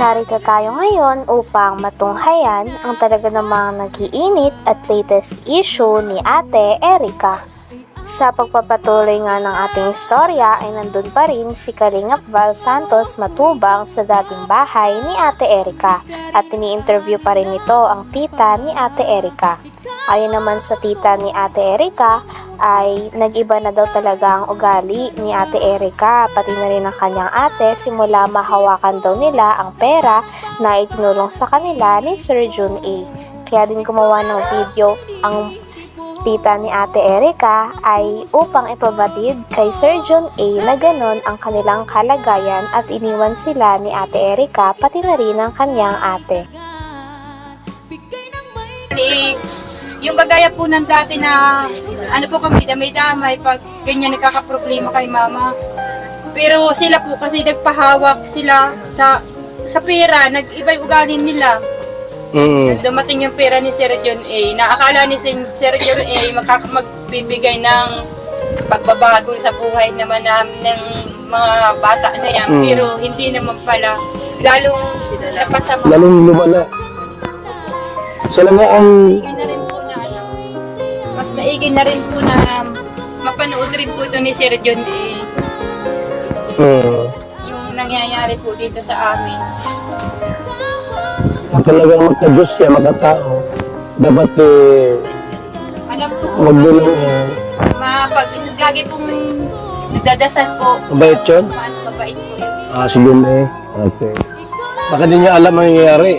Narito tayo ngayon upang matunghayan ang talaga namang nag-iinit at latest issue ni Ate Erica. Sa pagpapatuloy nga ng ating istorya ay nandun pa rin si Kalingap Val Santos Matubang sa dating bahay ni Ate Erica at ini-interview pa rin ito ang tita ni Ate Erica. Ayon naman sa tita ni Ate Erica ay nag-iba na daw talaga ang ugali ni Ate Erica pati na rin ang kanyang ate simula mahawakan daw nila ang pera na itinulong sa kanila ni Sir Jun A. Kaya din gumawa ng video ang tita ni Ate Erica ay upang ipabatid kay Sir Jun A na ganon ang kanilang kalagayan at iniwan sila ni Ate Erica pati na rin ang kanyang ate. Yung kagaya po ng dati na ano po kami damay-damay pag ganyan nagkakaproblema kay mama. Pero sila po kasi nagpahawak sila sa pera, nag-iba yung ugali nila. Dumating yung pera ni Sir John A. Naakala ni Sir John A. magbibigay ng pagbabago sa buhay naman ng mga bata na yan. Pero hindi naman pala. Lalong napasama. Lalong lumala. Sila nga ang... Mas maigi na rin po na mapanood rin po ito ni Sir John A. Yung nangyayari po dito sa amin. Talagang magka-Diyos siya, magkatao. Dapat Alam ko po magdulang lagi pong nagdadasal po. mabait yun? Mabait po yun. Sige na eh. Okay. Baka di niya alam ang nangyayari.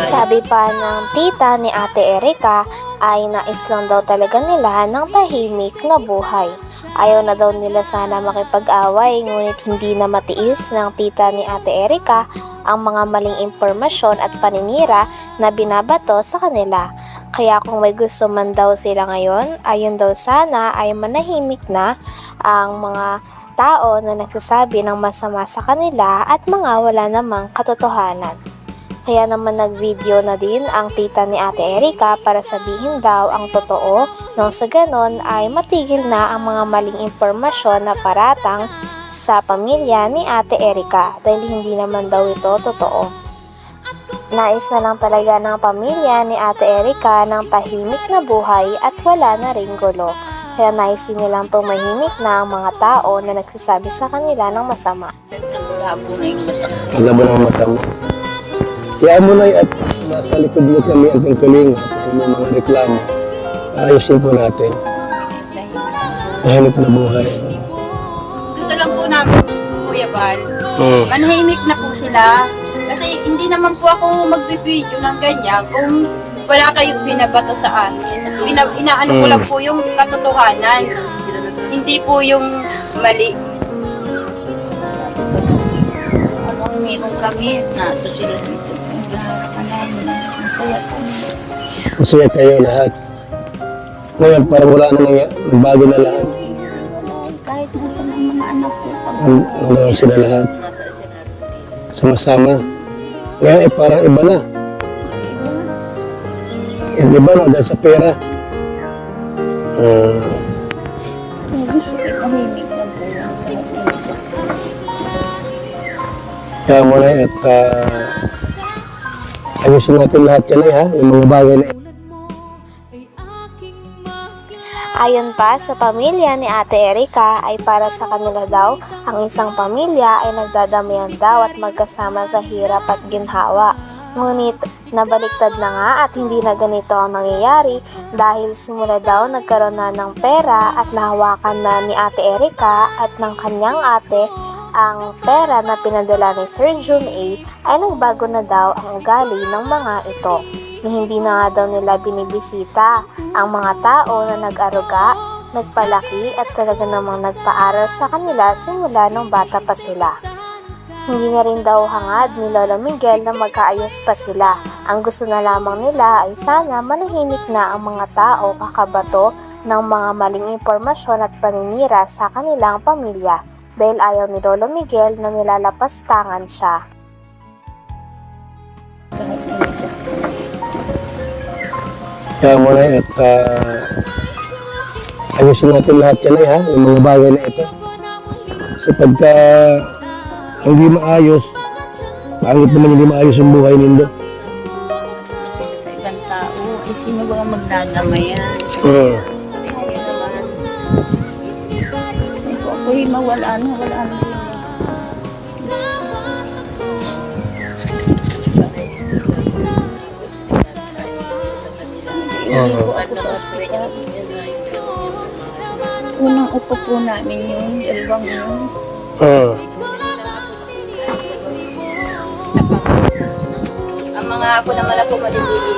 Sabi pa ng tita ni Ate Erica ay nais lang daw talaga nila ng tahimik na buhay. Ayaw na daw nila sana makipag-away ngunit hindi na matiis ng tita ni Ate Erica ang mga maling impormasyon at paninira na binabato sa kanila. Kaya kung may gusto man daw sila ngayon, ayon daw sana ay manahimik na ang mga tao na nagsasabi ng masama sa kanila at mga wala namang katotohanan. Kaya naman nag-video na din ang tita ni Ate Erica para sabihin daw ang totoo nang sa ganon ay matigil na ang mga maling impormasyon na paratang sa pamilya ni Ate Erica dahil hindi naman daw ito totoo. Nais na lang talaga ng pamilya ni Ate Erica ng tahimik na buhay at wala na ring gulo. Kaya nais nilang tumahimik na ang mga tao na nagsasabi sa kanila ng masama. Alam mo na ang mata mo. Kaya mo na at nasa likod mo kami ang tungkulinga kung may mga reklamo. Ayusin po natin. Tahimik na buhay. Gusto lang po namin, Kuya Bal, manahimik na po sila. Kasi hindi naman po ako magbibideo ng ganyan kung wala kayong binabato sa amin. Inaano ko lang po yung katotohanan. Hindi po yung mali. Meron kami na ito sila dito. Masaya kayo lahat. Ngayon parang wala na nagbago na lahat. Kahit nasa ng mga anak ko. Ano sila lahat. Sama-sama. Ngayon parang iba na. Iba na dahil sa pera. Gusto ko tahimik na buhay. Kaya mo na at ayusin natin lahat yan ha, yung mga bagay na Ayon pa sa pamilya ni Ate Erica ay para sa kanila daw, ang isang pamilya ay nagdadamihan daw at magkasama sa hirap at ginhawa. Ngunit nabaliktad na nga at hindi na ganito ang nangyayari dahil simula daw nagkaroon na ng pera at nahawakan na ni Ate Erica at ng kanyang ate ang pera na pinadala ni Sir Jun A ay nagbago na daw ang ugali ng mga ito. Na hindi na nga daw nila binibisita ang mga tao na nag-aruga, nagpalaki at talaga namang nagpaaral sa kanila simula nung bata pa sila. Hindi na rin daw hangad ni Lolo Miguel na magkaayos pa sila. Ang gusto na lamang nila ay sana manahimik na ang mga tao kakabato ng mga maling impormasyon at paninira sa kanilang pamilya dahil ayaw ni Lolo Miguel na nilalapastangan siya. kaya mo na at ayusin natin lahat yan ha, yung mga bagay na ito. So pagka hindi maayos. Pangit naman hindi maayos ang buhay nindo. Sa ibang tao, sino ba ang magdadamay yan? Hmm. Kaya naman. Ito ako'y mawala na, wala na. Unang upo po namin yun, dalawang yun. Hmm. Ang mga apo naman ako maliliit.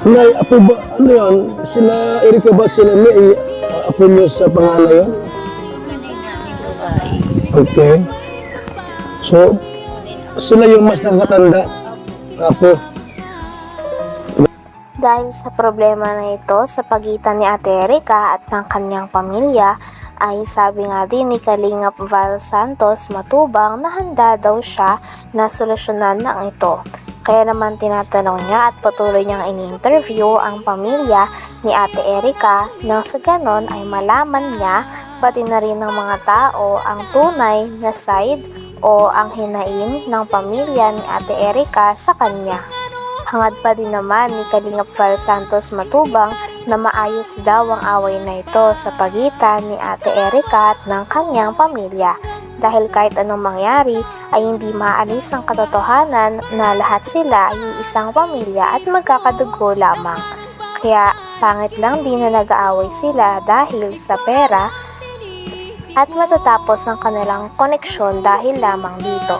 Nay, apo ba, ano yun? Sila Erika ba sila may apo niyo sa panganay yun? Nanay namin babae. Okay. So, sila yung mas nakatanda. Apo. Dahil sa problema na ito sa pagitan ni Ate Erika at ng kanyang pamilya, ay sabi nga din ni Kalingap Val Santos Matubang na handa daw siya na solusyonan ng ito. Kaya naman tinatanong niya at patuloy niyang ini-interview ang pamilya ni Ate Erika nang sa ganon ay malaman niya pati na rin ng mga tao ang tunay na side o ang hinaing ng pamilya ni Ate Erika sa kanya. Hangad pa din naman ni Kalingap Val Santos Matubang na maayos daw ang away na ito sa pagitan ni Ate Erika at ng kanyang pamilya. Dahil kahit anong mangyari ay hindi maalis ang katotohanan na lahat sila ay isang pamilya at magkakadugo lamang. Kaya pangit lang din na nag-aaway sila dahil sa pera at matatapos ang kanilang koneksyon dahil lamang dito.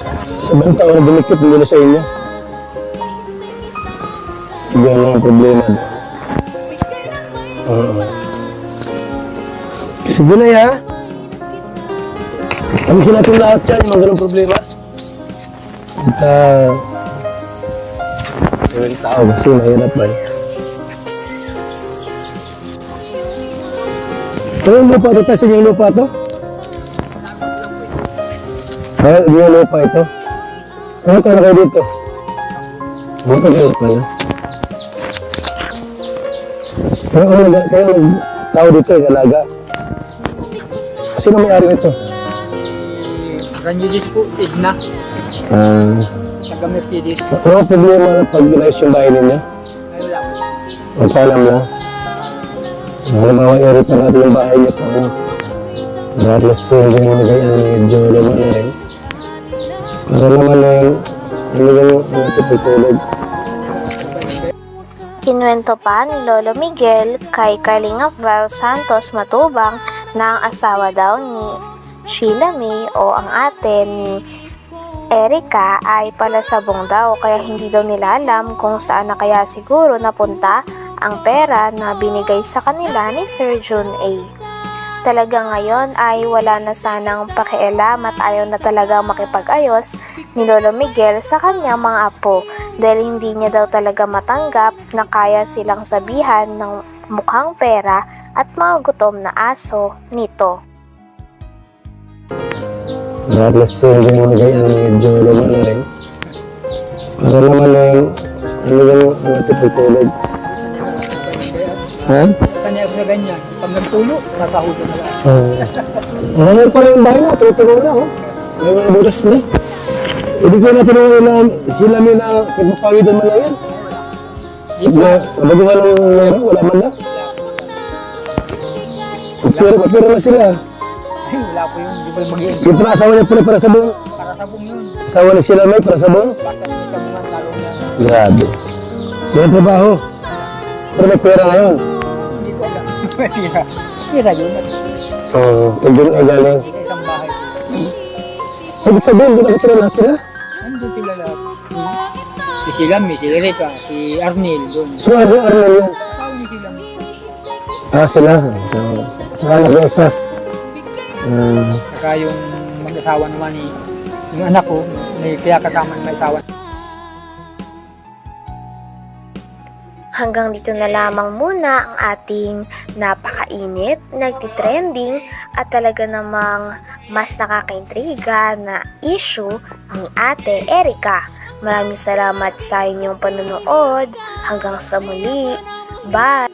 Sa ibang tao na binikit nila sa inyo. Yan lang ang problema doon. Sige na ya. Kamisin natin lahat yan, yung mga ganong problema. At yung tao kasi mahirap ba eh. So yung lupa ito, tayo sa inyong lupa ito? Ay, yung lupa ito. Ano ka na kayo dito? Buto kayo pala. Kayo tao dito, alaga. Sino may-ari nito? Ranjidis po, Igna, taga Mercedes. Ano ang problema na pag inayos yung bahay ninyo? Ayun lang. Ang paalam lang. Halimbawa, i-rito natin yung bahay niyo kung regardless po hindi mo nagayaan medyo naman na rin. Para naman hindi mo natipagtulog. Kinuwento pa ni Lolo Miguel kay Kalingap Val Santos Matubang na ang asawa daw ni Sheila May o ang ate ni Erika ay palasabong daw kaya hindi daw nila alam kung saan na kaya siguro napunta ang pera na binigay sa kanila ni Sir Jun A. Talaga ngayon ay wala na sanang pakialam at ayaw na talaga makipag-ayos ni Lolo Miguel sa kanyang mga apo dahil hindi niya daw talaga matanggap na kaya silang sabihan ng mukhang pera at mga gutom na aso nito. Regardless po hindi mo nagayaan medyo naman na rin. Para naman hindi mo natipagtulog. Ha? Kanya ako na ganyan. Pag nagtulo, nakahudo na lang. Ngayon pala yung bahay na, tutuloy na oh. May mga butas na. Hindi ko na tinanong na sila may na nagpapawidan man lang yan. Bago nga lang meron, wala man na. Pero na sila. Ay, wala po yun. Di ba mag-iin? Yung pala asawa niya pala para sa buong. Para sa bong yun. Asawa niya sila may para sa buong. Basta po sa mga talo na. Grabe. Yung trabaho. Pero may pera ngayon. Hindi ko alam. Pira. Pira yun. Oo, doon ay galing. Sa isang bahay. Ibig sabihin, doon nakatira lahat sila. Nandun sila lahat. Si Silami, si Erika, si Arnil doon. So, ano Arnel yun? Tao ni Silami. Sila. Saka anak ng isa. Saka yung mag-asawa naman ni yung anak ko, may kaya kasama ng may asawa. Hanggang dito na lamang muna ang ating napakainit, nagtitrending at talaga namang mas nakakaintriga na issue ni Ate Erika. Maraming salamat sa inyong panonood. Hanggang sa muli. Bye!